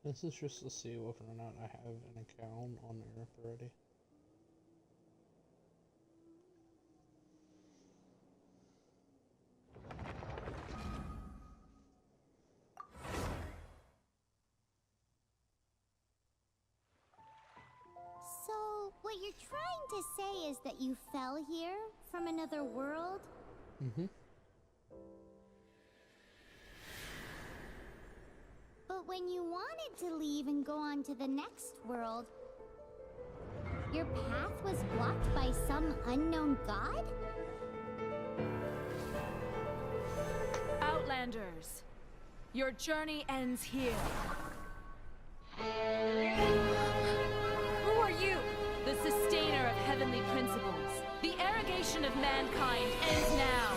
This is just to see whether or not I have an account on Earth already. So, what you're trying to say is that you fell here from another world? Mm-hmm. But when you wanted to leave and go on to the next world, your path was blocked by some unknown god? Outlanders, your journey ends here. Who are you? The sustainer of heavenly principles. The arrogation of mankind ends now.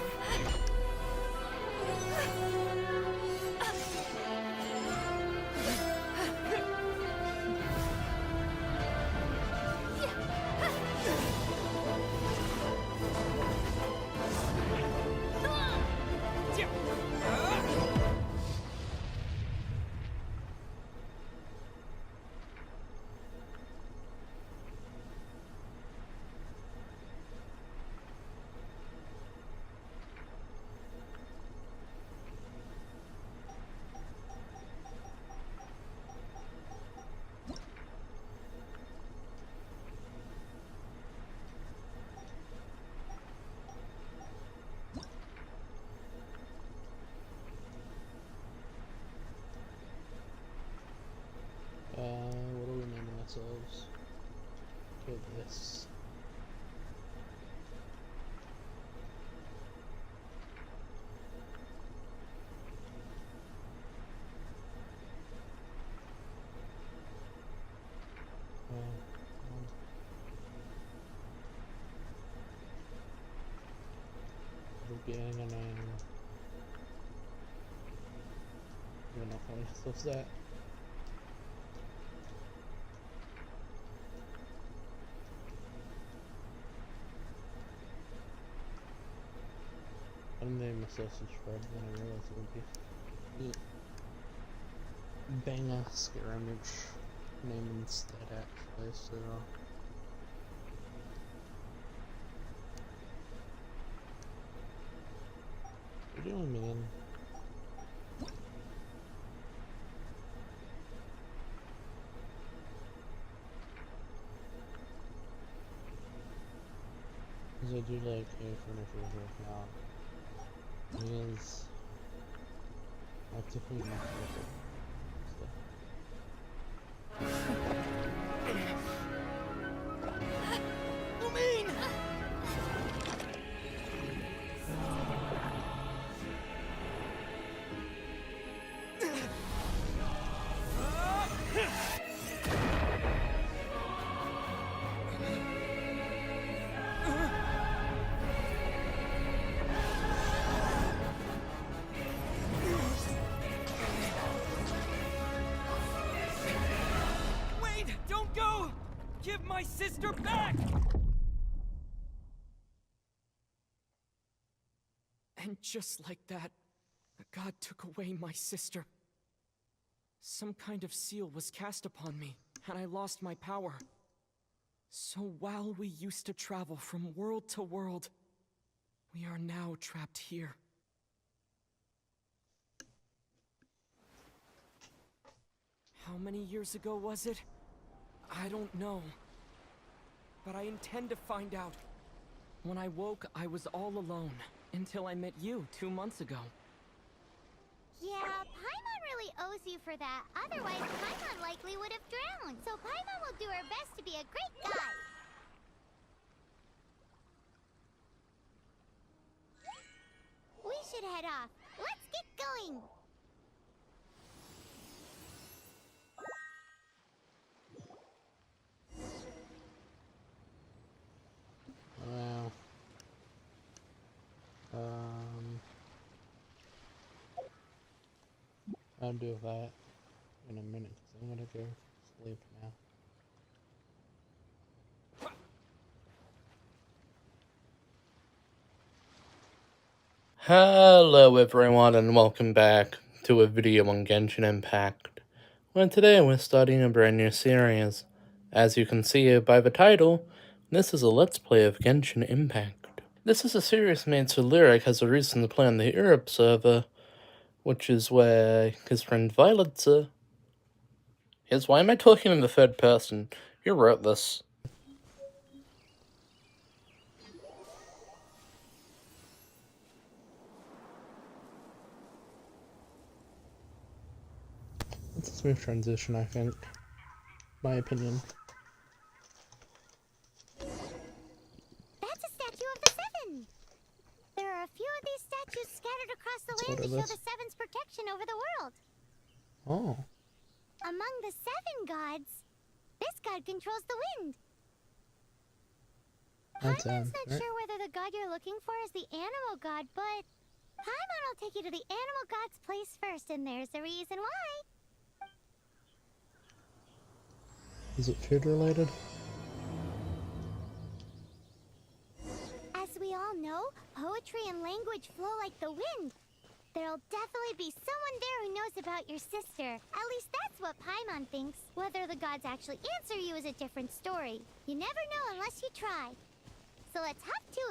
What are we naming ourselves? Okay, this. We're getting a name. We're not calling ourselves that. I named myself subscribe when I realized it would be banger scare image name instead actually, so what are you doing, man? Because I do like a furniture working out. Is I have to put my stuff. Give my sister back! And just like that, the god took away my sister. Some kind of seal was cast upon me, and I lost my power. So while we used to travel from world to world, we are now trapped here. How many years ago was it? I don't know. But I intend to find out. When I woke, I was all alone, until I met you 2 months ago. Yeah, Paimon really owes you for that. Otherwise, Paimon likely would have drowned. So Paimon will do her best to be a great guide. We should head off. Let's get going. Well, I'll do that in a minute because I'm gonna go sleep now. Hello everyone and welcome back to a video on Genshin Impact. Well, today we're starting a brand new series. As you can see by the title, this is a Let's Play of Genshin Impact. This is a series made so Lyric has a reason to play on the Europe server, which is where his friend Violetza... Why am I talking in the third person? You wrote this. It's a smooth transition, I think. My opinion. That's a statue of the Seven! There are a few of these statues scattered across the land to show the Seven's protection over the world. Oh. Among the 7 gods, this god controls the wind. Paimon's not sure whether the god you're looking for is the animal god, but Paimon will take you to the animal god's place first, and there's the reason why. Is it food related? As we all know, poetry and language flow like the wind. There'll definitely be someone there who knows about your sister. At least that's what Paimon thinks. Whether the gods actually answer you is a different story. You never know unless you try. So let's hop to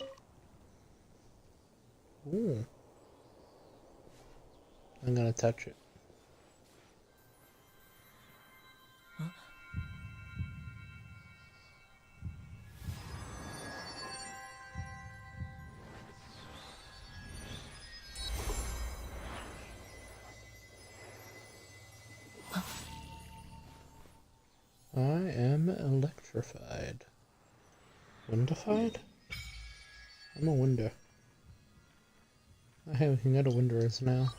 it. Ooh. I'm gonna touch it. I am electrified. Windified? I'm a winder. I can go to winders now.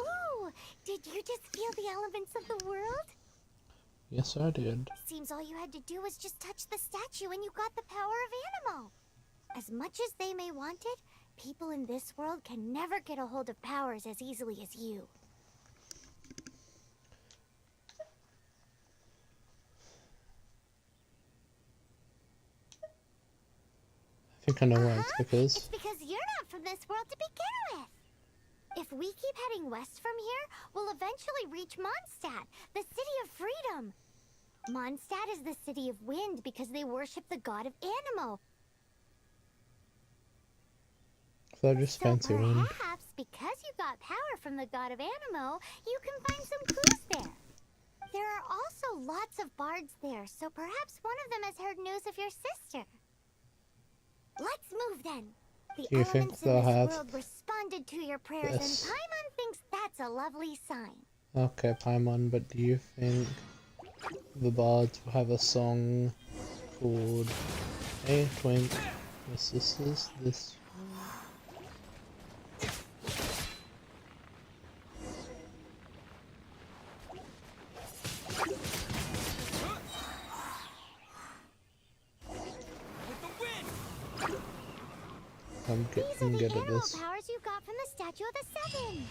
Ooh! Did you just feel the elements of the world? Yes, I did. Seems all you had to do was just touch the statue and you got the power of Animo. As much as they may want it, people in this world can never get a hold of powers as easily as you. I think I know why it's because. It's because you're not from this world to begin with. If we keep heading west from here, we'll eventually reach Mondstadt, the city of freedom. Mondstadt is the city of wind because they worship the god of Animo. So just fancy wind. Perhaps because you got power from the god of Animo, you can find some clues there. There are also lots of bards there, so perhaps one of them has heard news of your sister. Let's move then. The elements in this world responded to your prayers, and Paimon thinks that's a lovely sign. Okay, Paimon, but do you think the bards will have a song called Hey Twink, my sister's this? I'm good at this. Powers you got from the statue of the Seven.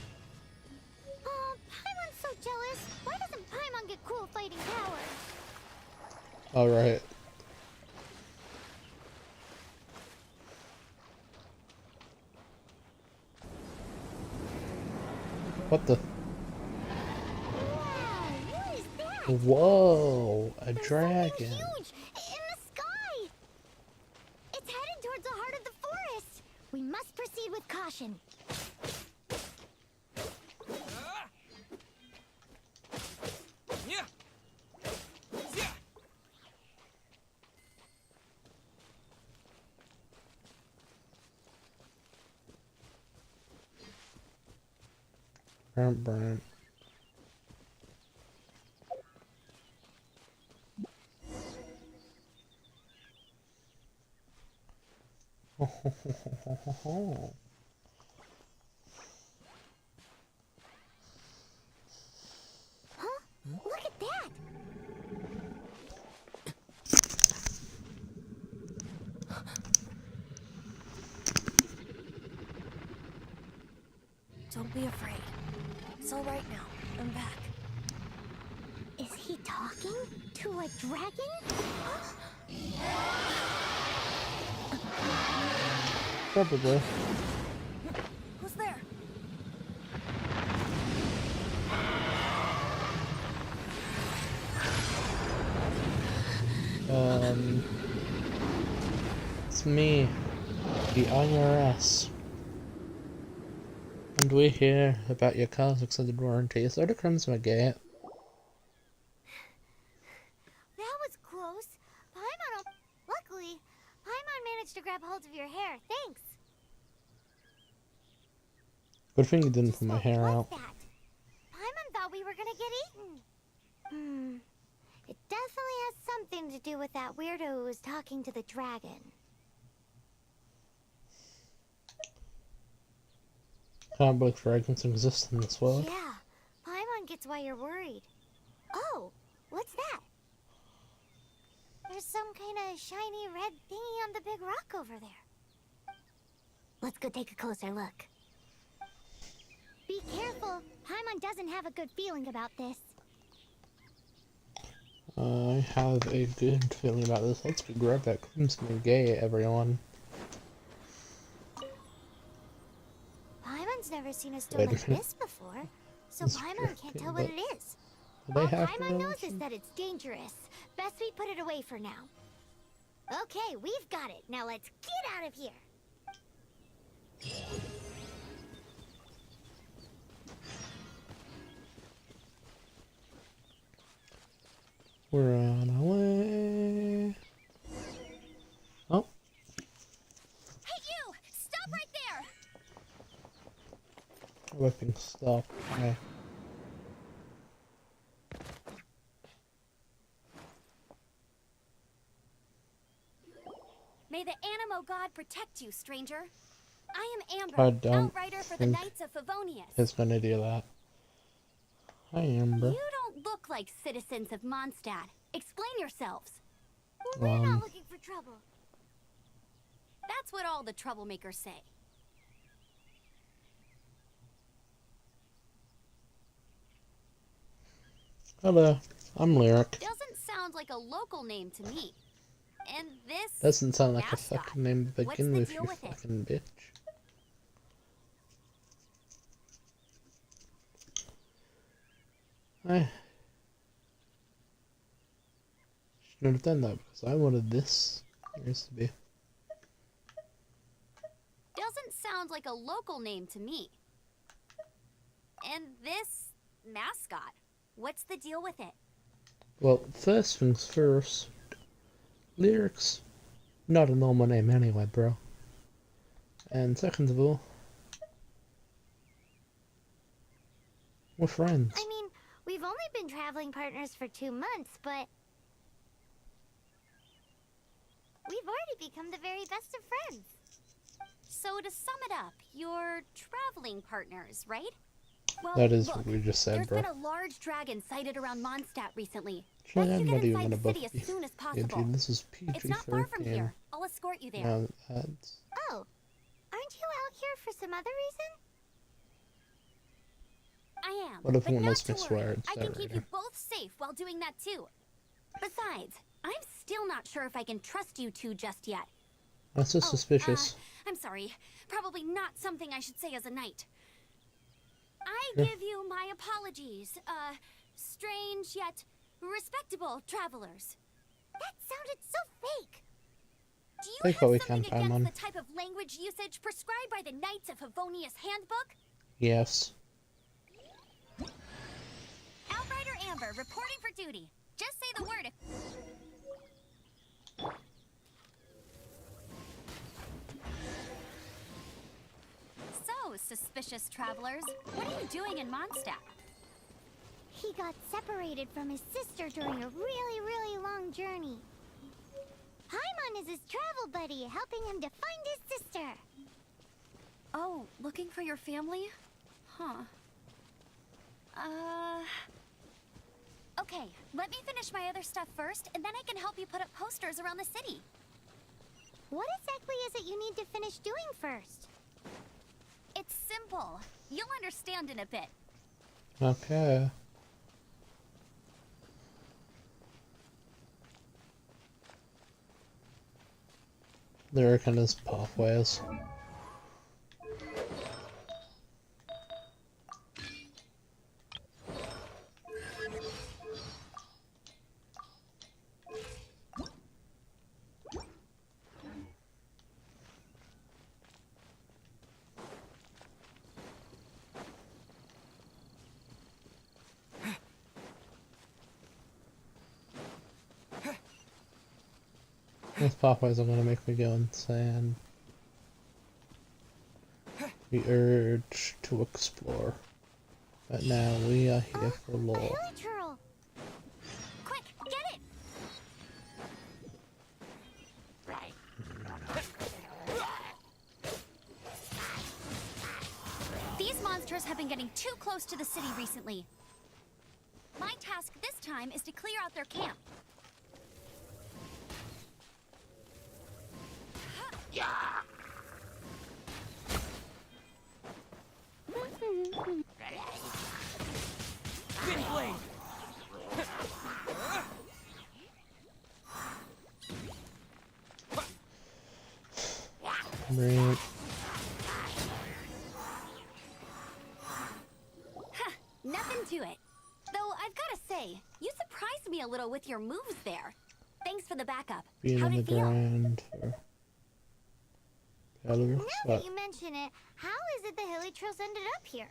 Oh, Paimon's so jealous. Why doesn't Paimon get cool fighting powers? Alright. What the? Whoa, what is that? Whoa, a dragon. Huge, in the sky. It's headed towards the heart of the forest. We must proceed with caution. Burn. Huh? Look at that! Don't be afraid. It's all right now. I'm back. Is he talking to a dragon? Probably. Who's there? everyone. It's me, the IRS. And we hear about your car's extended warranty. So the Crimson Gate. That was close. Paimon, luckily, Paimon managed to grab hold of your hair. Thanks. Good thing you didn't Just pull my what hair was out. that? Paimon thought we were gonna get eaten. It definitely has something to do with that weirdo who was talking to the dragon. Can't believe dragons exist in this world. Yeah, Paimon gets why you're worried. Oh, what's that? There's some kind of shiny red thingy on the big rock over there. Let's go take a closer look. Be careful. Paimon doesn't have a good feeling about this. I have a good feeling about this. Let's go grab that Crimson Gate, everyone. Paimon's never seen a stone Wait a like minute. this before, so It's Paimon can't tell what but it is. do they All have Paimon knows is relation? that it's dangerous. Best we put it away for now. Okay, we've got it. Now let's get out of here. We're on our way. Oh, Hey, you! Stop right there! whipping stop. Okay. May the Animo God protect you, stranger. I am Amber, I don't outrider for the think Knights of Favonius. He's gonna do that. Hi, Amber. You don't look like citizens of Mondstadt. Explain yourselves. We're not looking for trouble. That's what all the troublemakers say. Hello, I'm Lyric. Doesn't sound like a local name to me. And this Doesn't sound like mascot. a fucking name to What's begin the with, deal you with it? fucking bitch. I shouldn't have done that because I wanted this. It used to be. doesn't sound like a local name to me. And this mascot. What's the deal with it? Well, first things first. Lyrics, not a normal name anyway, bro. And second of all, we're friends. I mean, we've only been traveling partners for 2 months, but we've already become the very best of friends. So to sum it up, you're traveling partners, right? Well, That is look, what we just said, there's bro. been a large dragon sighted around Mondstadt recently. Actually, Best I'm you not get even inside gonna the buff city as you. soon as Yeah, possible. dude, this is It's not far from PG-13. here. I'll escort you there. No, that's... Oh, aren't you out here for some other reason? I am. What if but one not lets to me worry. swear at I can keep Saturday? you both safe while doing that too. Besides, I'm still not sure if I can trust you two just yet. That's just suspicious. I'm sorry. Probably not something I should say as a knight. I Sure. give you my apologies, strange yet respectable travelers. That sounded so fake. Do you Take have what we something can, against Paimon. the type of language usage prescribed by the Knights of Favonius Handbook? Yes. Outrider Amber, reporting for duty. Just say the word if... So, suspicious travelers, what are you doing in Mondstadt? He got separated from his sister during a really long journey. Paimon is his travel buddy, helping him to find his sister. Oh, looking for your family? Huh. Okay, let me finish my other stuff first, and then I can help you put up posters around the city. What exactly is it you need to finish doing first? It's simple. You'll understand in a bit. Okay. Lyric and his pathways. These pathways are gonna make me go insane. The urge to explore. But now we are here for A lore. hilichurl. Quick, get it! These monsters have been getting too close to the city recently. My task this time is to clear out their camp. Wind blade! Right. Nothing to it. Though I've gotta say, you surprised me a little with your moves there. Thanks for the backup. Being How'd on the it feel? ground for Belarus, Now but that you mention it, how is it the hilichurls ended up here?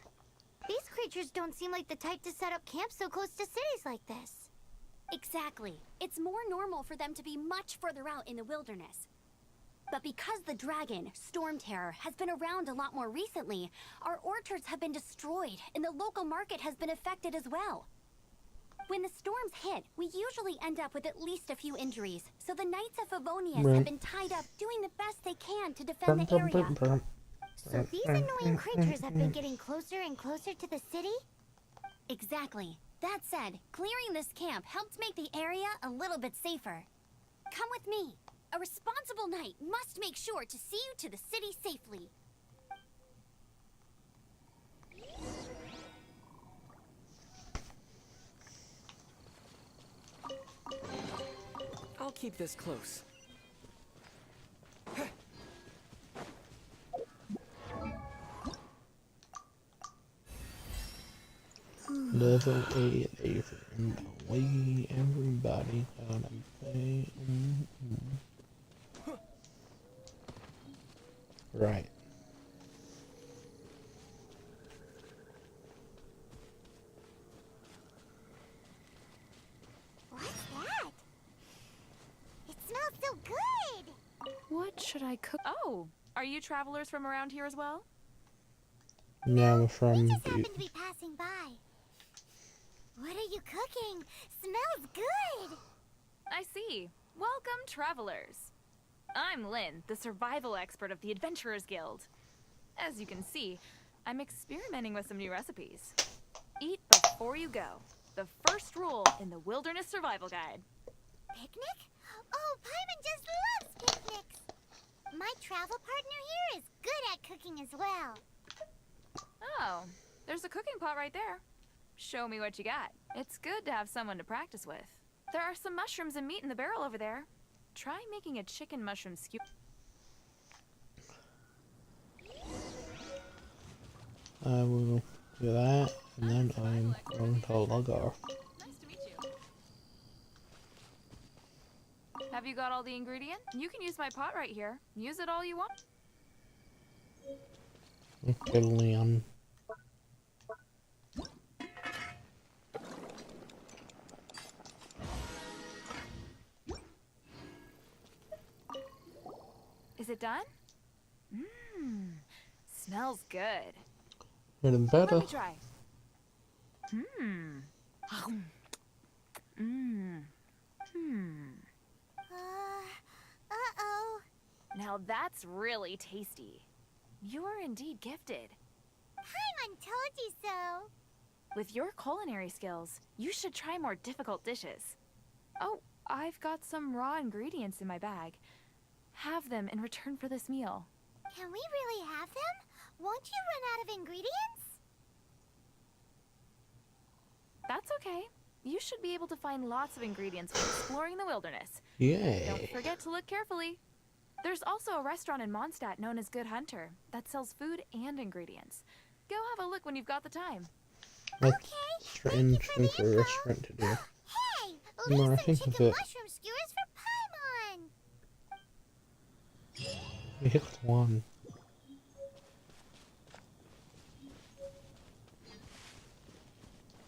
These creatures don't seem like the type to set up camp so close to cities like this. Exactly. It's more normal for them to be much further out in the wilderness. But because the dragon, Stormterror, has been around a lot more recently, our orchards have been destroyed and the local market has been affected as well. When the storms hit, we usually end up with at least a few injuries, so the Knights of Favonius Right. have been tied up doing the best they can to defend the area. So these annoying creatures have been getting closer and closer to the city? Exactly. That said, clearing this camp helped make the area a little bit safer. Come with me. A responsible knight must make sure to see you to the city safely. I'll keep this close. level 8 and we everybody gonna pay. Right. What's that? It smells so good! What should I cook? Oh, are you travelers from around here as well? Now we're We from just the happened to be passing by. What are you cooking? Smells good! I see. Welcome, travelers. I'm Lynn, the survival expert of the Adventurers Guild. As you can see, I'm experimenting with some new recipes. Eat before you go. The first rule in the Wilderness Survival Guide. Picnic? Oh, Paimon just loves picnics! My travel partner here is good at cooking as well. Oh, there's a cooking pot right there. Show me what you got. It's good to have someone to practice with. There are some mushrooms and meat in the barrel over there. Try making a chicken mushroom skewer. I will do that and then I'm going to log off. Nice to meet you. Have you got all the ingredients? You can use my pot right here. Use it all you want. Okay, Leon. Is it done? Mmm, smells good. Getting better. Let me try. Mmm. Mmm. Hmm. Uh-oh. Now that's really tasty. You're indeed gifted. Paimon told you so. With your culinary skills, you should try more difficult dishes. Oh, I've got some raw ingredients in my bag. Have them in return for this meal. Can we really have them? Won't you run out of ingredients? That's okay. You should be able to find lots of ingredients when exploring the wilderness. Yay. Don't forget to look carefully. There's also a restaurant in Mondstadt known as Good Hunter that sells food and ingredients. Go have a look when you've got the time. That's Okay, strange thank you for thing the for a info. restaurant to do. Hey, The more I leave some think chicken of it, mushroom skewers for Paimon. we hit one.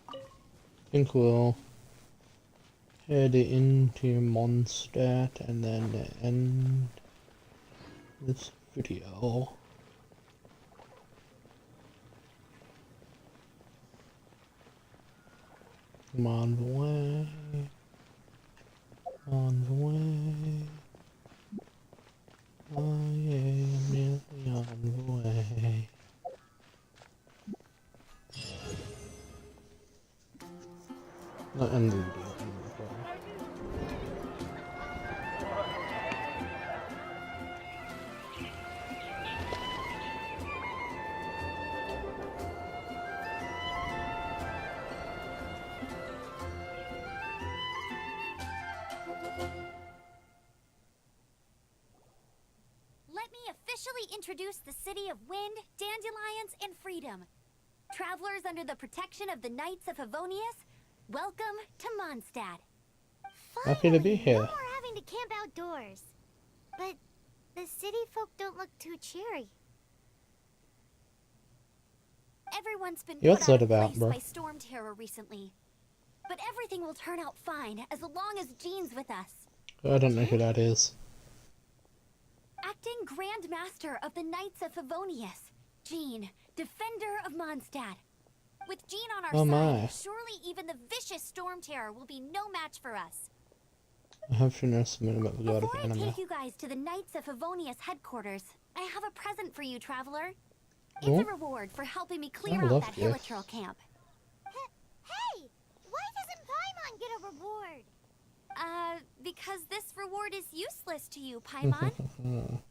I think we'll head into Mondstadt and then end this video. I'm on the way. On the way. I am nearly on the way. Not end the video. Officially introduce the city of wind, dandelions, and freedom. Travelers under the protection of the Knights of Favonius, welcome to Mondstadt. Happy to be here. No more having to camp outdoors. But the city folk don't look too cheery. Everyone's been What's put out that of about, place bro? by Stormterror recently. But everything will turn out fine as long as Jean's with us. I don't know who that is. Acting Grand Master of the Knights of Favonius, Jean, Defender of Mondstadt. With Jean on our Oh my. side, surely even the vicious Stormterror will be no match for us. I have to know something about the god of Before I anime. take you guys to the Knights of Favonius headquarters, I have a present for you, traveler. It's Oh? a reward for helping me clear I out love that this. Hilichurl camp. Hey! Why doesn't Paimon get a reward? Because this reward is useless to you, Paimon.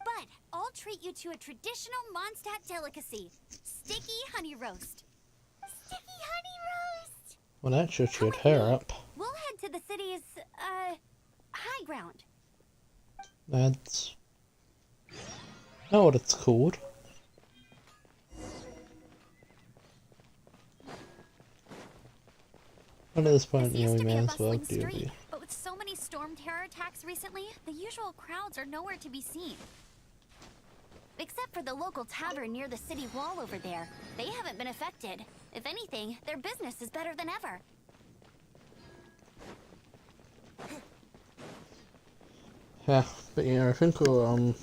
But I'll treat you to a traditional Mondstadt delicacy, sticky honey roast. Sticky honey roast! Well, that should Come cheer with her me. up. We'll head to the city's, high ground. That's not what it's called. But at this point, This you know, used we to be may a as well bustling do street, the... but with so many Stormterror attacks recently, the usual crowds are nowhere to be seen. Except for the local tavern near the city wall over there. They haven't been affected. If anything, their business is better than ever. Yeah, but yeah, I think we'll,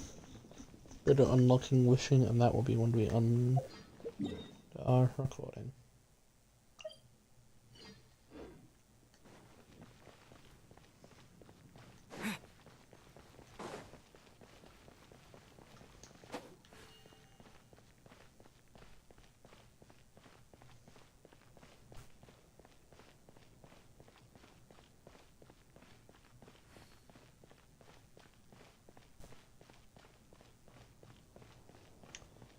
bit of unlocking wishing, and that will be when we are recording.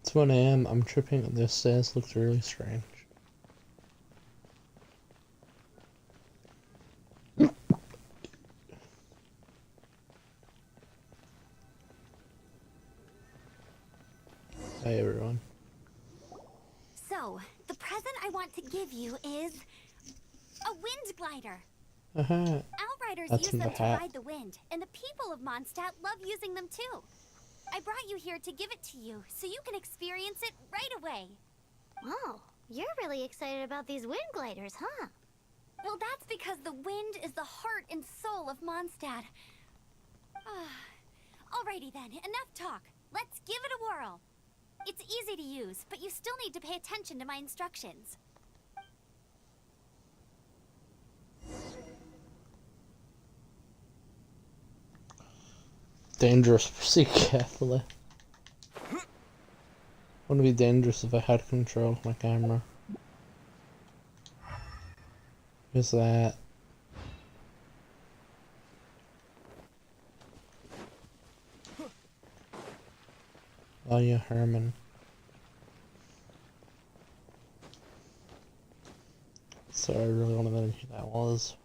It's 1 AM, I'm tripping and this stairs looks really strange. Hi everyone. So, the present I want to give you is a wind glider. Aha, Outriders That's use in them the to hat. ride the wind, and the people of Mondstadt love using them too. I brought you here to give it to you, so you can experience it right away. Wow, you're really excited about these wind gliders, huh? Well, that's because the wind is the heart and soul of Mondstadt. Alrighty then, enough talk. Let's give it a whirl. It's easy to use, but you still need to pay attention to my instructions. dangerous, proceed carefully. Wouldn't it be dangerous if I had control of my camera? Who's that? Oh yeah, Herman. Sorry, I really want to know who that was.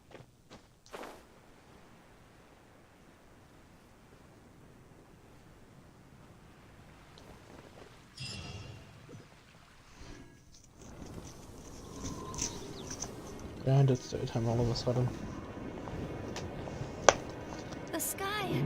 And it's daytime all of a sudden. The sky.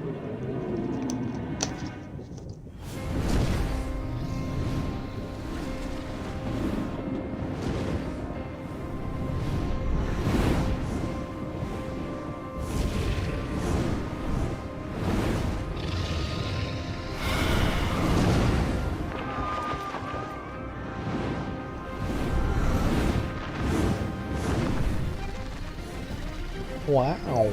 Wow.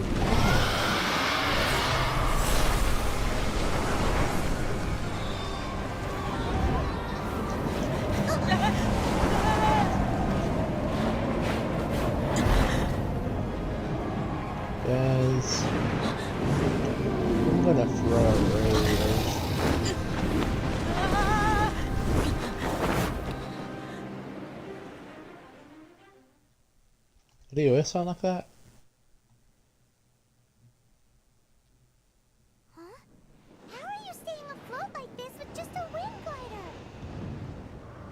Guys, I'm gonna throw a raise. Do you always sound like that? Huh? How are you staying afloat like this with just a wind glider?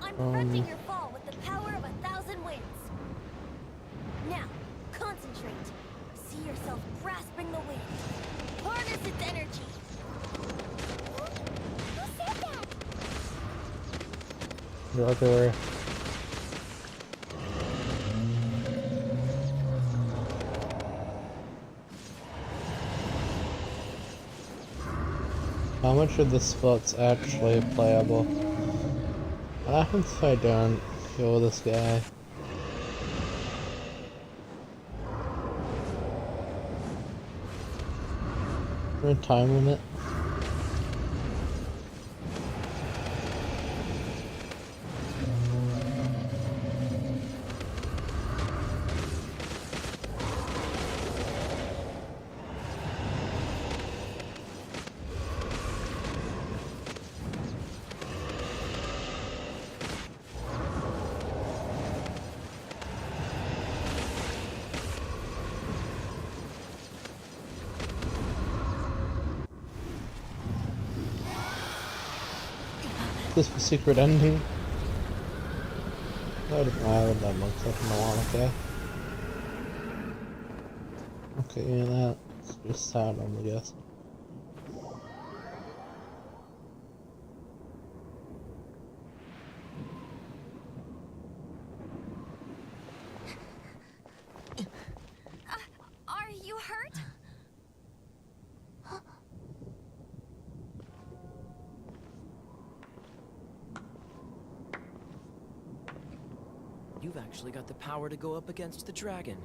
I'm preventing your fall with the power of 1,000 winds. Now, concentrate. See yourself grasping the wind. Harness its energy. Who said that? You're everywhere. How much of the spot's actually playable? What happens if I don't kill this guy? Is there a time limit? This was secret ending. I would that looks like in a while, okay. Okay, yeah, that's just sad, I guess. Are you hurt? You've actually got the power to go up against the dragon.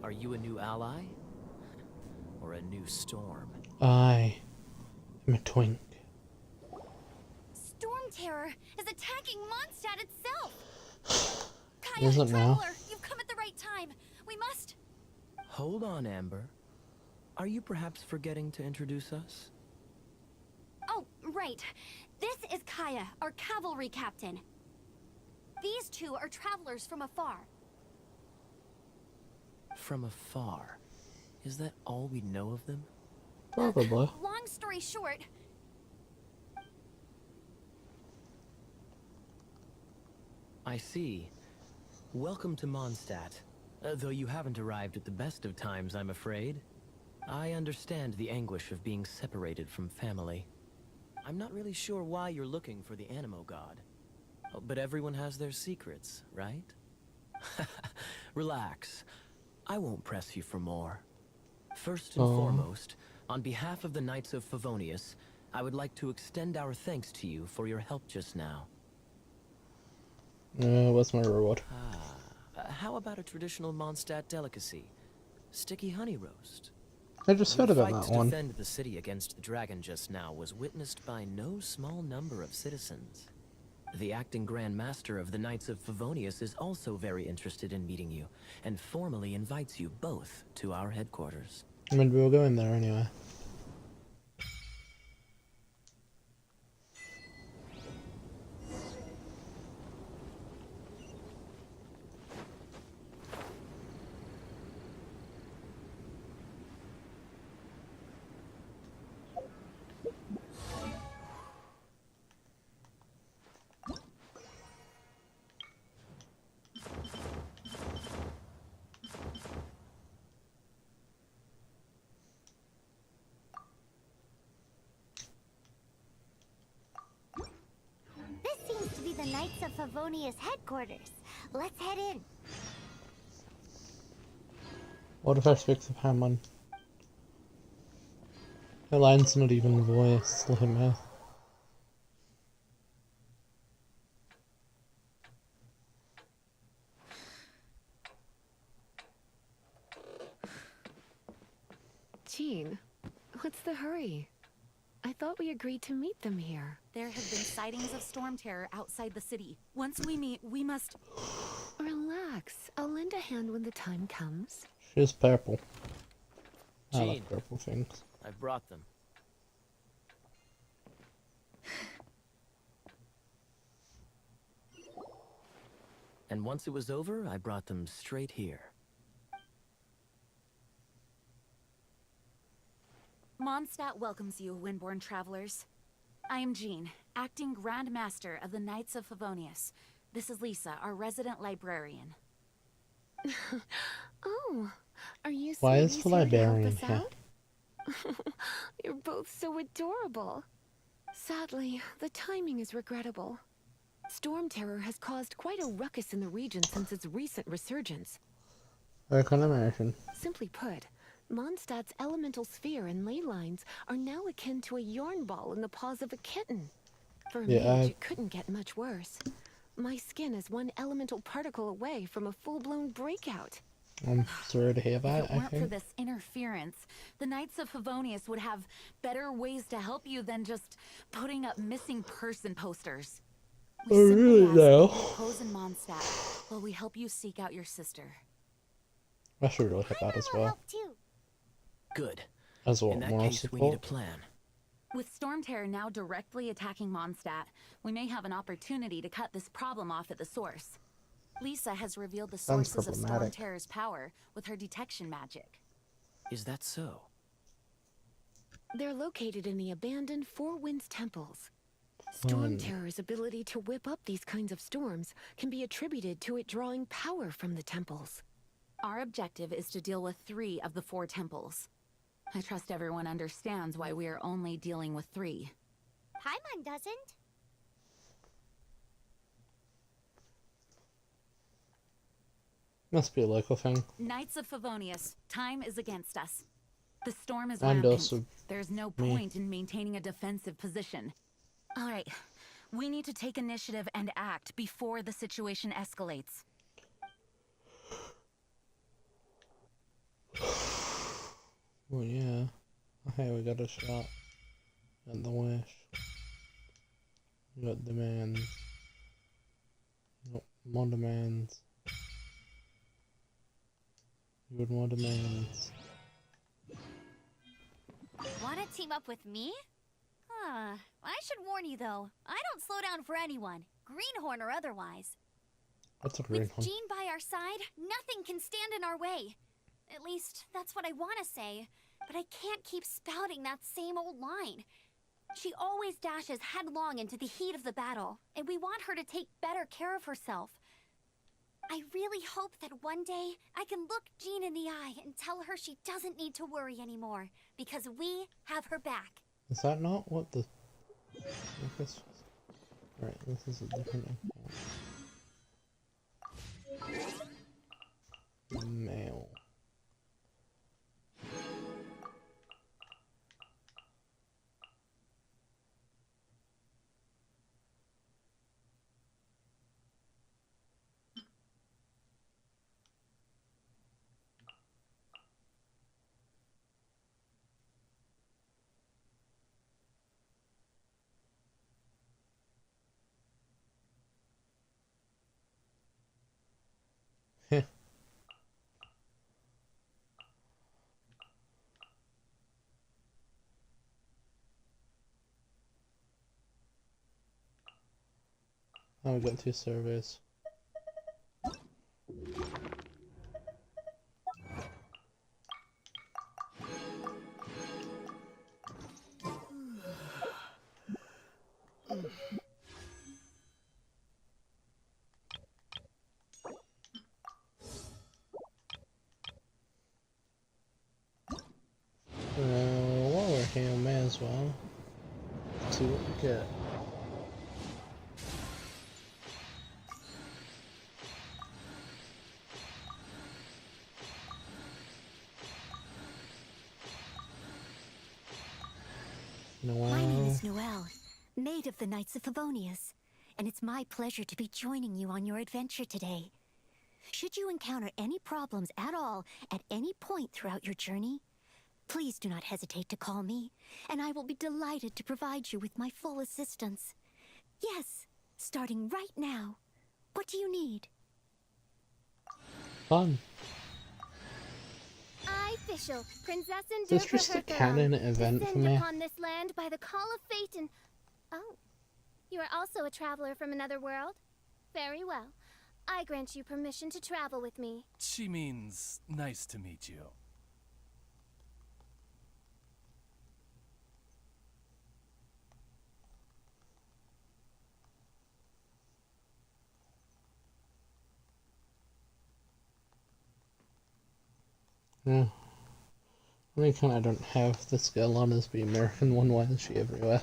Are you a new ally? Or a new storm? I am a twink. Stormterror is attacking Mondstadt itself! Kaya, Is it now? Traveler, you've come at the right time. We must... Hold on, Amber. Are you perhaps forgetting to introduce us? Oh, right. This is Kaya, our cavalry captain. These two are travelers from afar. From afar. Is that all we know of them? Probably. Long story short... I see. Welcome to Mondstadt. Though you haven't arrived at the best of times, I'm afraid. I understand the anguish of being separated from family. I'm not really sure why you're looking for the Animo God. Oh, but everyone has their secrets, right? Relax. I won't press you for more. First and foremost, on behalf of the Knights of Favonius, I would like to extend our thanks to you for your help just now. What's my reward? How about a traditional Mondstadt delicacy? Sticky honey roast. I just heard Your about fight that to one. defend the city against the dragon just now was witnessed by no small number of citizens. The acting Grand Master of the Knights of Favonius is also very interested in meeting you, and formally invites you both to our headquarters. I mean, we'll go in there anyway. This seems to be the Knights of Favonius headquarters. Let's head in. What if I speak to Paimon? Her line's not even voiced, look at me. Jean, what's the hurry? I thought we agreed to meet them here. There have been sightings of Stormterror outside the city. Once we meet, we must... Relax. I'll lend a hand when the time comes. She's purple. I Jean. like purple things. I've brought them. And once it was over, I brought them straight here. Mondstadt welcomes you, Windborn travelers. I am Jean, acting Grand Master of the Knights of Favonius. This is Lisa, our resident librarian. Oh, are you Why is sweeties the here to help librarian us here? out? You're both so adorable. Sadly, the timing is regrettable. Stormterror has caused quite a ruckus in the region since its recent resurgence. I can imagine. Simply put, Mondstadt's elemental sphere and ley lines are now akin to a yarn ball in the paws of a kitten. For a mage, it couldn't get much worse. My skin is one elemental particle away from a full-blown breakout. I'm sorry to hear that. If it I weren't for think. this interference, the Knights of Favonius would have better ways to help you than just putting up missing person posters. We Oh, simply really ask now? that you repose in Mondstadt while we help you seek out your sister. I should really hit that as Paimon will well. help too. Good. As well, In that more case, we need a support. plan. With Stormterror now directly attacking Mondstadt, we may have an opportunity to cut this problem off at the source. Lisa has revealed the Sounds sources of problematic. Stormterror's power with her detection magic. Is that so? They're located in the abandoned Four Winds temples. Fun. Stormterror's ability to whip up these kinds of storms can be attributed to it drawing power from the temples. Our objective is to deal with 3 of the 4 temples. I trust everyone understands why we are only dealing with 3. Paimon doesn't. Must be a local thing. Knights of Favonius, time is against us. The storm is And rampant. also There's no me. point in maintaining a defensive position. All right, we need to take initiative and act before the situation escalates. Oh yeah. Okay, we got a shot. Got the wish. We got demands. Got more demands. We got more demands. Want to team up with me? I should warn you though, I don't slow down for anyone, greenhorn or otherwise. That's a great With one. Jean by our side, nothing can stand in our way. At least, that's what I want to say. But I can't keep spouting that same old line. She always dashes headlong into the heat of the battle, and we want her to take better care of herself. I really hope that one day I can look Jean in the eye and tell her she doesn't need to worry anymore, because we have her back. Is that not what the... Right, this is a different account. Mail. Heh. Oh, we got 2 surveys. While we're here, may as well see what we get. My name is Noelle, maid of the Knights of Favonius, and it's my pleasure to be joining you on your adventure today. Should you encounter any problems at all at any point throughout your journey, Please do not hesitate to call me, and I will be delighted to provide you with my full assistance. Yes, starting right now. What do you need? Fun. I, Fischl, Princess Is this just a canon event for me? upon this land by the call of fate and... Oh, you are also a traveler from another world? Very well. I grant you permission to travel with me. She means nice to meet you. Yeah. I mean, I don't have this girl on as the American one. Why is she everywhere?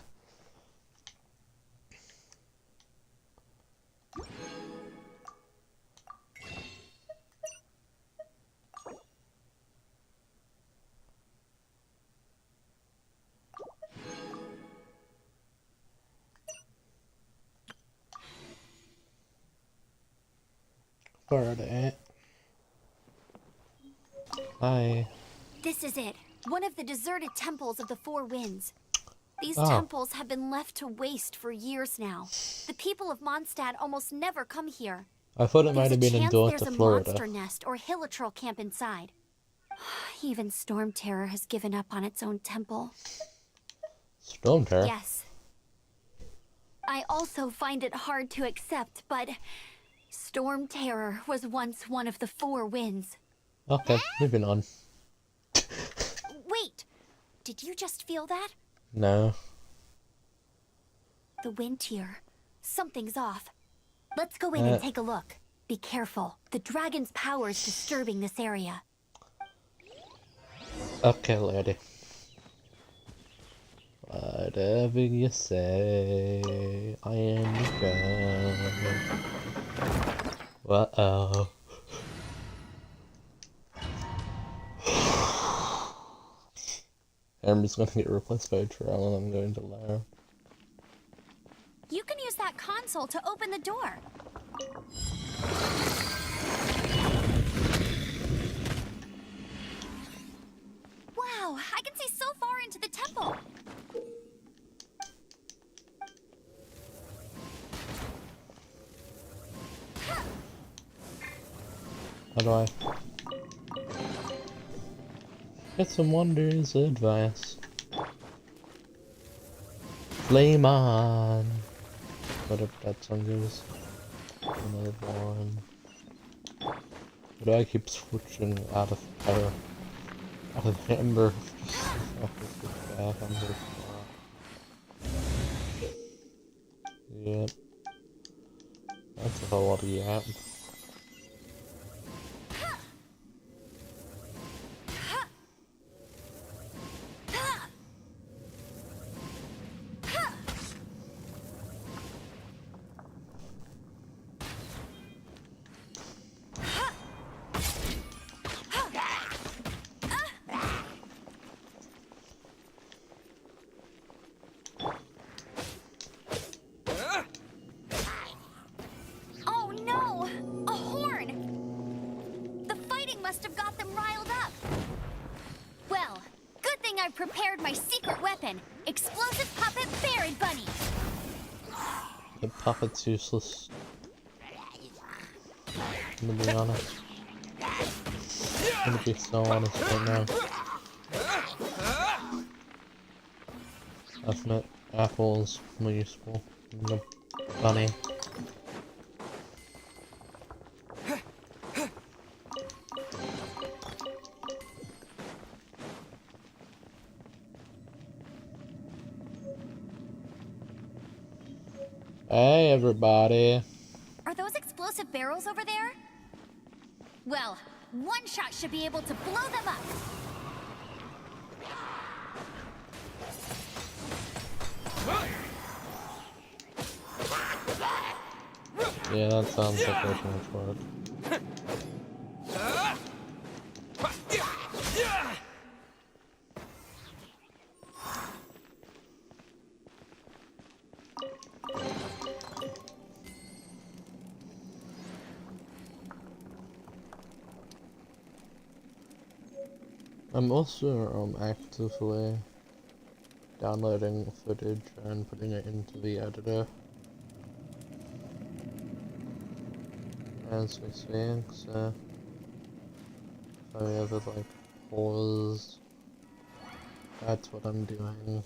Faraday. Hi. This is it. One of the deserted temples of the Four Winds. These Oh. temples have been left to waste for years now. The people of Mondstadt almost never come here. I thought it might There's have a been in chance Dorta, there's a Florida. monster nest or hilitrol camp inside. Even Stormterror has given up on its own temple. Stormterror? Yes. I also find it hard to accept, but Stormterror was once one of the Four Winds. Okay, moving on. Wait! Did you just feel that? No. The wind here. Something's off. Let's go in and take a look. Be careful. The dragon's power is disturbing this area. Okay, lady. Whatever you say, I am your girl. Uh-oh. Amber's gonna get replaced by a Terrell and I'm going to Lara. You can use that console to open the door. Wow, I can see so far into the temple. How do I? Get some wonders advice. Flame on! Whatever that song is. Another one. Why do I keep switching out of power? Out of Ember. Back on the Yep. That's a whole lot of yap. Oh no! A horn! The fighting must have got them riled up. Well, good thing I've prepared my secret weapon, explosive puppet Berry Bunny. The puppet's useless. I'm gonna be honest. I'm gonna be so honest right now. I've met apples more useful than the bunny. Hey everybody. Are those explosive barrels over there? Well, one shot should be able to blow them up. Yeah, that sounds like way too much work. I'm also actively downloading footage and putting it into the editor as we speak, so if I ever like pause, that's what I'm doing.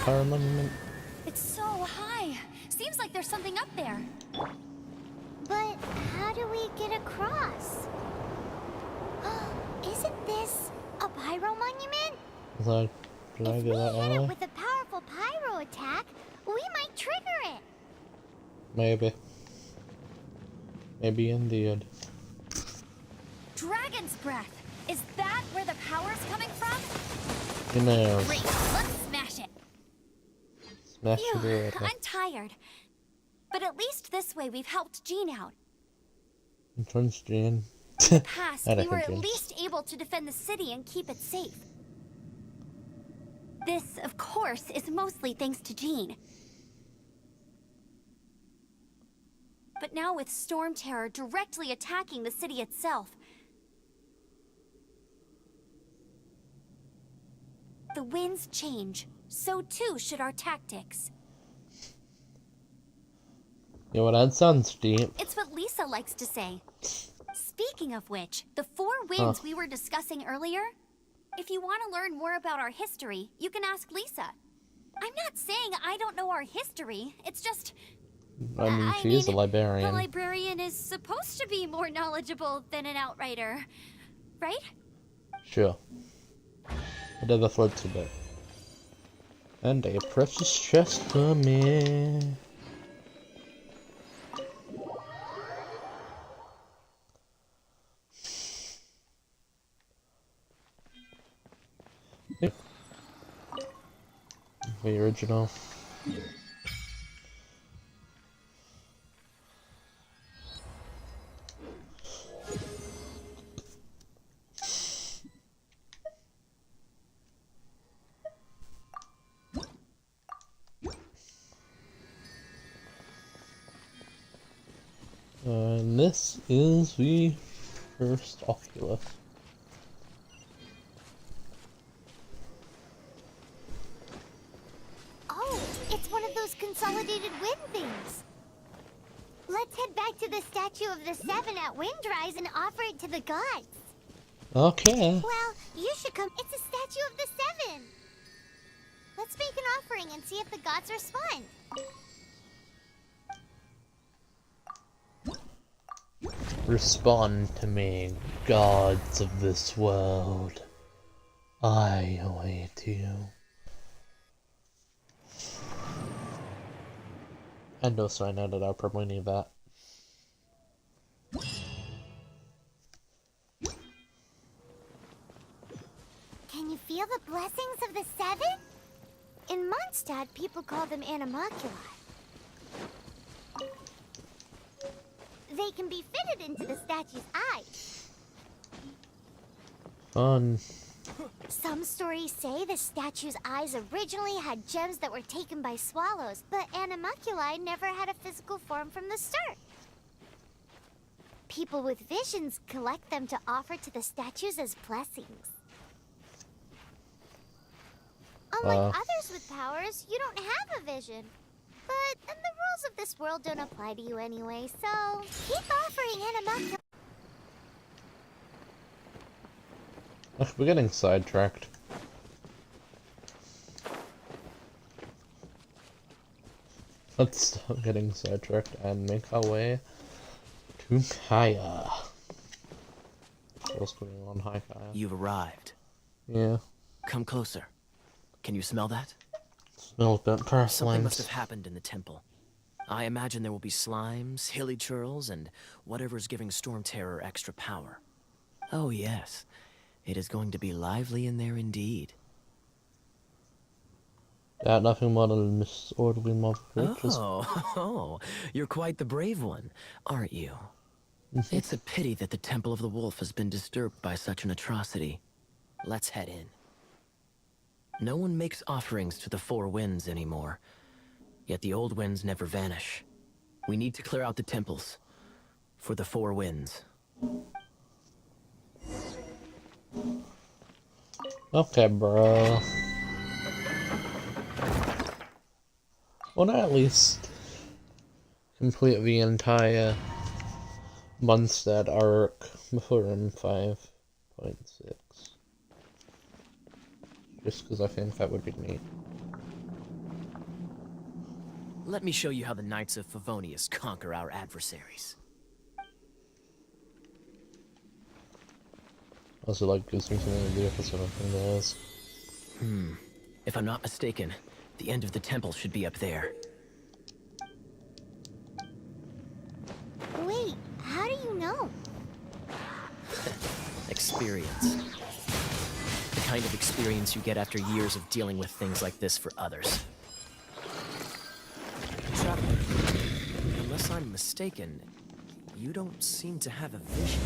Power monument. It's so high. Seems like there's something up there. But how do we get across? Isn't this a pyro monument? Like, did I If get we that hit it early? with a powerful pyro attack, we might trigger it. Maybe. Maybe indeed. Dragon's breath. Is that where the power's coming from? Who knows? Great. Let's smash it. Smash Phew, it. I'm tired. But at least this way we've helped Jean out. Which one's Jean? In the past, I don't we were know at Jean. least able to defend the city and keep it safe. This, of course, is mostly thanks to Jean. But now with Stormterror directly attacking the city itself, the winds change. So too should our tactics. Yeah, well, that sounds deep. It's what Lisa likes to say. Speaking of which, the four winds we were discussing earlier, if you want to learn more about our history, you can ask Lisa. I'm not saying I don't know our history, it's just... I mean, she is a The librarian. librarian is supposed to be more knowledgeable than an outrider, right? Sure. Whatever floats your boat. And a precious chest for me. Yep. The original. And this is the first Oculus. Oh, it's one of those consolidated wind things. Let's head back to the statue of the Seven at Windrise and offer it to the gods. Okay. Well, you should come. It's a statue of the Seven. Let's make an offering and see if the gods respond. Respond to me, gods of this world. I await you. And also, I know that I'll probably need that. Can you feel the blessings of the Seven? In Mondstadt, people call them animalculi. They can be fitted into the statue's eyes. Fun. Some stories say the statue's eyes originally had gems that were taken by swallows, but animalculi never had a physical form from the start. People with visions collect them to offer to the statues as blessings. Unlike others with powers, you don't have a vision. But the rules of this world don't apply to you anyway, so keep offering animalculi. Ugh, we're getting sidetracked. Let's stop getting sidetracked and make our way to Kaya. What's going on? Hi, Kaya. You've arrived. Yeah. Come closer. Can you smell that? Smells bent past Something must lines. have happened in the temple. I imagine there will be slimes, hilly churls, and whatever's giving Stormterror extra power. Oh yes, it is going to be lively in there indeed. Yeah, nothing more than a disorderly mob of creatures. Oh, you're quite the brave one, aren't you? It's a pity that the Temple of the Wolf has been disturbed by such an atrocity. Let's head in. No one makes offerings to the Four Winds anymore. yet the old winds never vanish. We need to clear out the temples for the four winds. Okay, bro. Wanna at least complete the entire Mondstadt arc before M5.6. Just because I think that would be neat. Let me show you how the Knights of Favonius conquer our adversaries. Also, like, gives me something to do for something else. If I'm not mistaken, the end of the temple should be up there. Wait, how do you know? Experience. The kind of experience you get after years of dealing with things like this for others. Traveler, unless I'm mistaken, you don't seem to have a vision.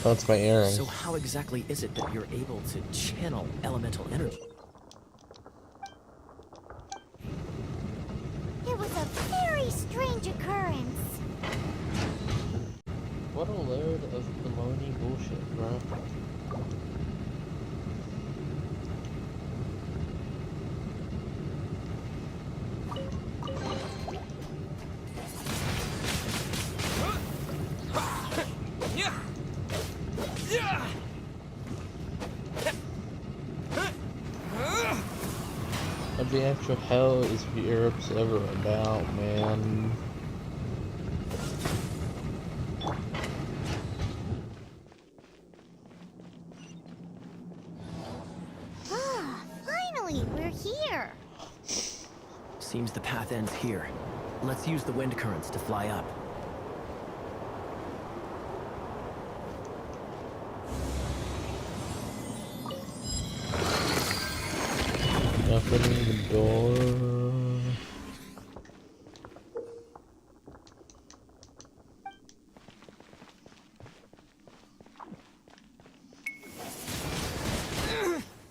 That's my earring. So how exactly is it that you're able to channel elemental energy? It was a very strange occurrence. What a load of baloney bullshit, bro. What the actual hell is Europe's ever about, man? Finally, we're here. Seems the path ends here. Let's use the wind currents to fly up. Opening the door.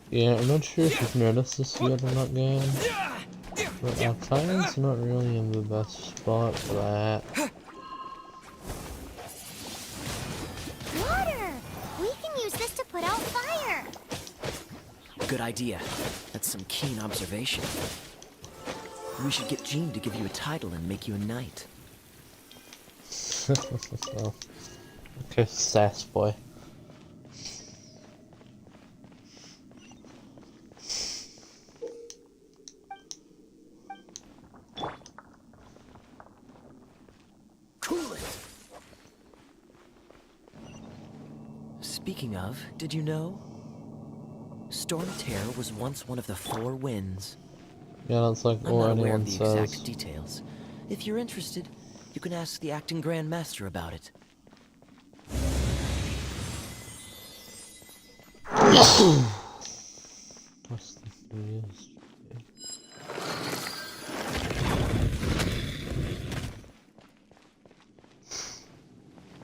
Yeah, I'm not sure if you've noticed this yet in that game, but our time's not really in the best spot for that. Water! We can use this to put out fire. Good idea. That's some keen observation. We should get Jean to give you a title and make you a knight. Okay, sass boy. Cool it! Speaking of, did you know? Stormterror was once one of the four winds. Yeah, that's like I'm all not aware anyone of the says. exact details. If you're interested, you can ask the acting Grand Master about it. What's the news?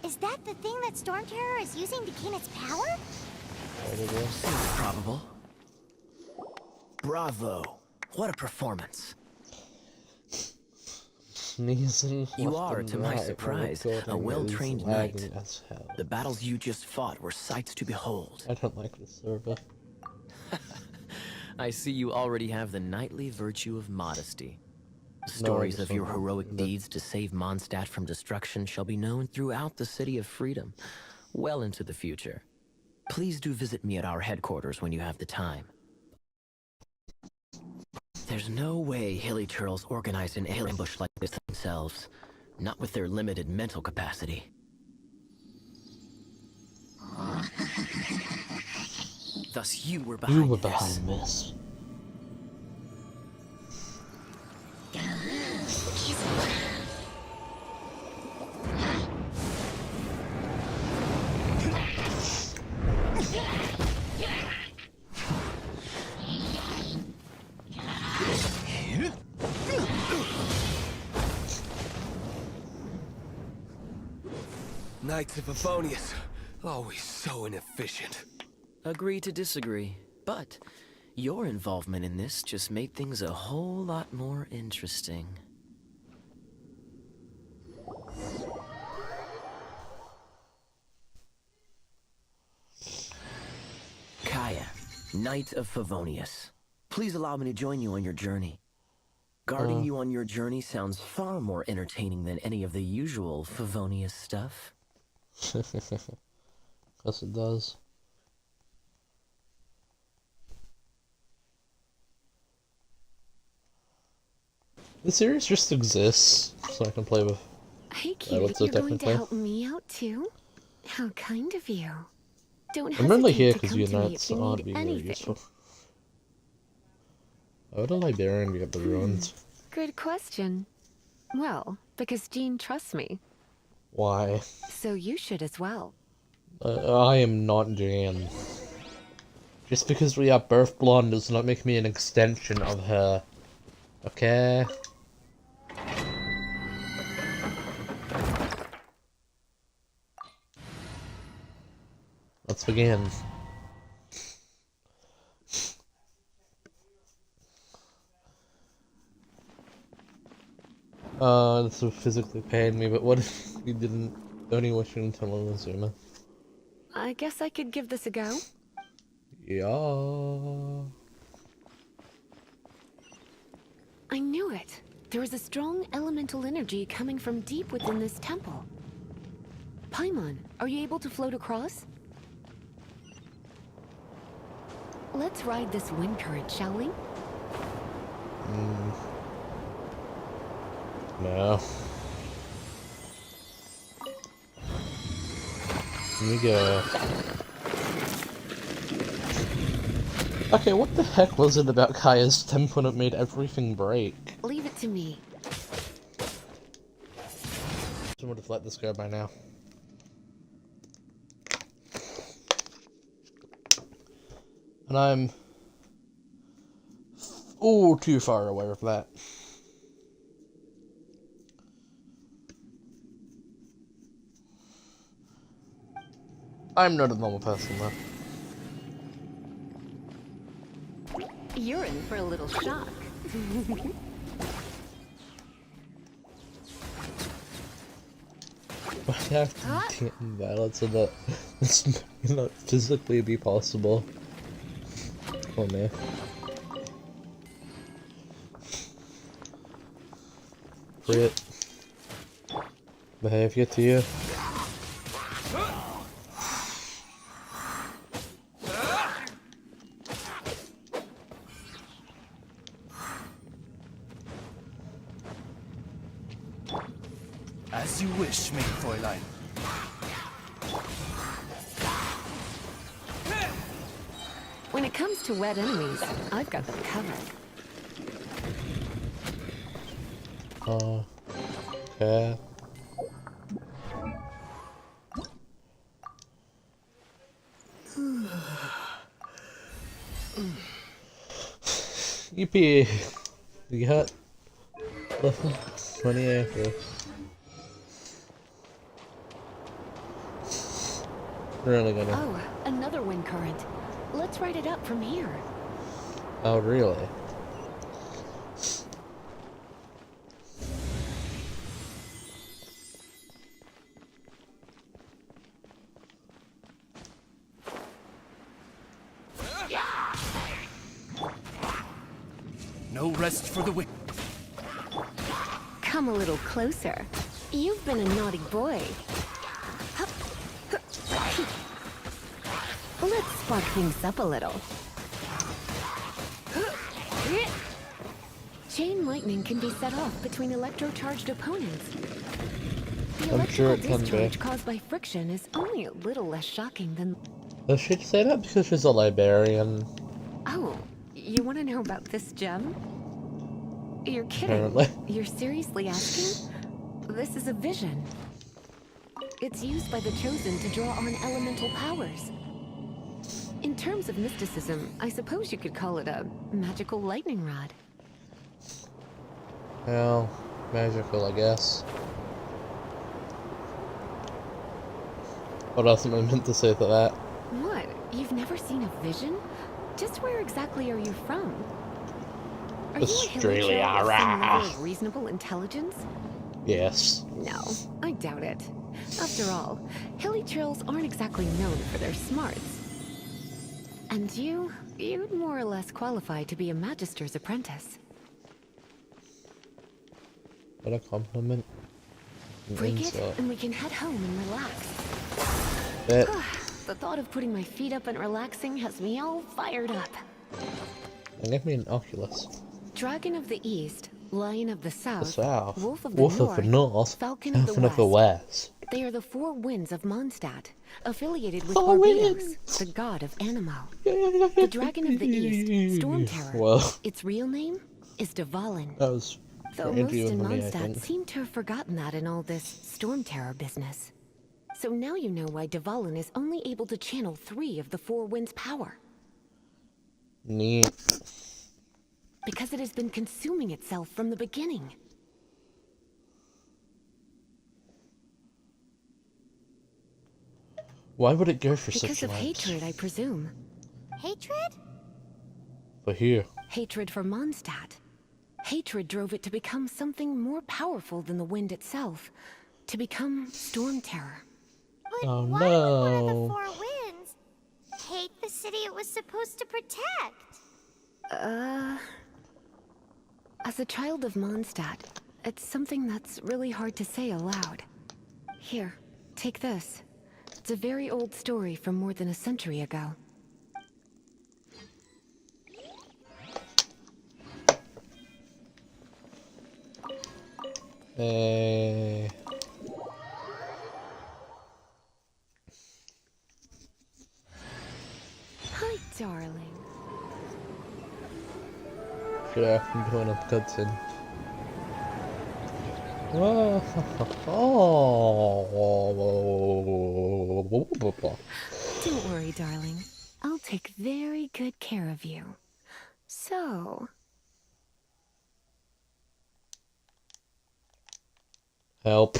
Is that the thing that Stormterror is using to gain its power? Seems probable. Bravo! What a performance. Sneezing. You left are, and to my right while surprise, a recording well-trained is knight. lagging as hell. The battles you just fought were sights to behold. I don't like this server. I see you already have the knightly virtue of modesty. No, Stories I of your just don't. heroic deeds to save Mondstadt from destruction shall be known throughout the City of Freedom, well into the future. Please do visit me at our headquarters when you have the time. There's no way hilly turtles organized an alien ambush like this themselves, not with their limited mental capacity. Thus you were behind You were this. behind this. Knights of Favonius, always so inefficient. Agree to disagree, but Your involvement in this just made things a whole lot more interesting. Kaya, Knight of Favonius. Please allow me to join you on your journey. Guarding you on your journey sounds far more entertaining than any of the usual Favonius stuff. Yes, it does. The series just exists, so I can play with Hey, kid, Violetza you're going to technically. help me out too? How kind of you. Don't I'm only here hesitate to because come to me Unite's if you aren't need being very anything. useful. Why would a Liberian get the ruins? Good question. Well, because Jean trusts me. Why? So you should as well. I am not Jan. Just because we are both blonde does not make me an extension of her. Okay? Let's begin. This would physically pain me, but what if you didn't only wish until Inazuma? I guess I could give this a go. Yeah. I knew it. There is a strong elemental energy coming from deep within this temple. Paimon, are you able to float across? Let's ride this wind current, shall we? No. Here we go. Okay, what the heck was it about Kaya's temple that made everything break? Leave it to me. I would have let this go by now. And I'm too far away with that. I'm not a normal person though. You're in for a little shock. I have to get Violetza so that this may not physically be possible. Oh man. Crit. Behavior to you. As you wish, main Fräulein. When it comes to wet enemies, I've got them covered. Okay. Yippee! You got level 20 after. Really gonna. Oh, another wind current. Let's ride it up from here. Oh, really? No rest for the wicked. Come a little closer. You've been a naughty boy. Let's spark things up a little. Chain lightning can be set off between electrocharged opponents. The I'm sure electrical it can be. discharge caused by friction is only a little less shocking than... Does she say that because she's a librarian? Oh, you want to know about this gem? You're kidding. Apparently. You're seriously asking? This is a vision. It's used by the Chosen to draw on elemental powers. In terms of mysticism, I suppose you could call it a magical lightning rod. Well, magical, I guess. What else am I meant to say to that? What? You've never seen a vision? Just where exactly are you from? Are Australia, you a hilly troll with some rah. level of reasonable intelligence? Yes. No, I doubt it. After all, hilly trolls aren't exactly known for their smarts. And you'd more or less qualify to be a magister's apprentice. What a compliment. An Break it, insult. and we can head home and relax. Bet. The thought of putting my feet up and relaxing has me all fired up. And give me an Oculus. Dragon of the East, Lion of the The South, South. Wolf of Wolf the of the North, North. Falcon of the Falcon of the West. West. They are the four winds of Mondstadt, affiliated with Four Orbeos, winds. the god of Anemo. The Dragon of the East, Stormterror. Well, Its real name is Dvalin. that was Though for most interview in for me, I Mondstadt think. seem to have forgotten that in all this Stormterror business. So now you know why Dvalin is only able to channel 3 of the four winds' power. Neat. Because it has been consuming itself from the beginning. Why would it go for Because such of lengths? hatred, I presume. Hatred? For here. Hatred for Mondstadt. Hatred drove it to become something more powerful than the wind itself. To become Stormterror. But Oh, why would one of the no. four winds hate the city it was supposed to protect? As a child of Mondstadt, it's something that's really hard to say aloud. Here, take this. It's a very old story from more than a century ago. Hi, darling. Yeah, I'm doing a cutscene. Whoa. Oh. Don't worry, darling. I'll take very good care of you. So, Help.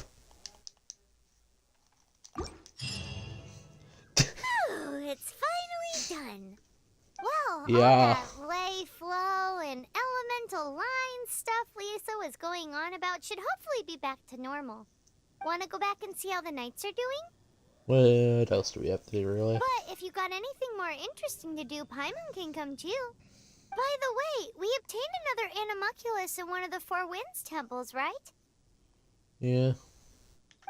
Ooh, it's finally done. Well, Yeah. all that lay, flow, and elemental line stuff Lisa was going on about should hopefully be back to normal. Want to go back and see how the knights are doing? What else do we have to do, really? But if you got anything more interesting to do, Paimon can come too. By the way, we obtained another animalculus in one of the Four Winds temples, right? Yeah.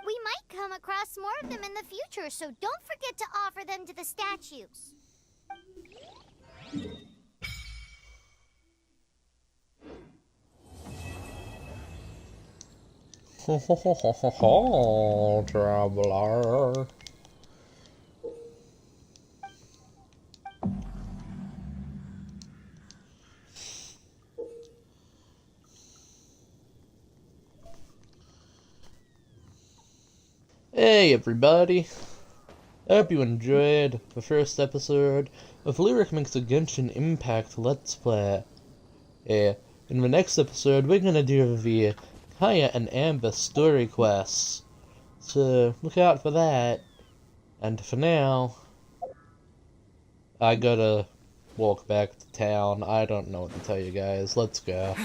We might come across more of them in the future, so don't forget to offer them to the statues. Ho ho ho ho ho ho, traveler. Hey everybody! I hope you enjoyed the first episode of Lyric Makes a Genshin Impact Let's Play. In the next episode, we're gonna do the Kaya and Amber story quests. So look out for that. And for now, I gotta walk back to town. I don't know what to tell you guys. Let's go.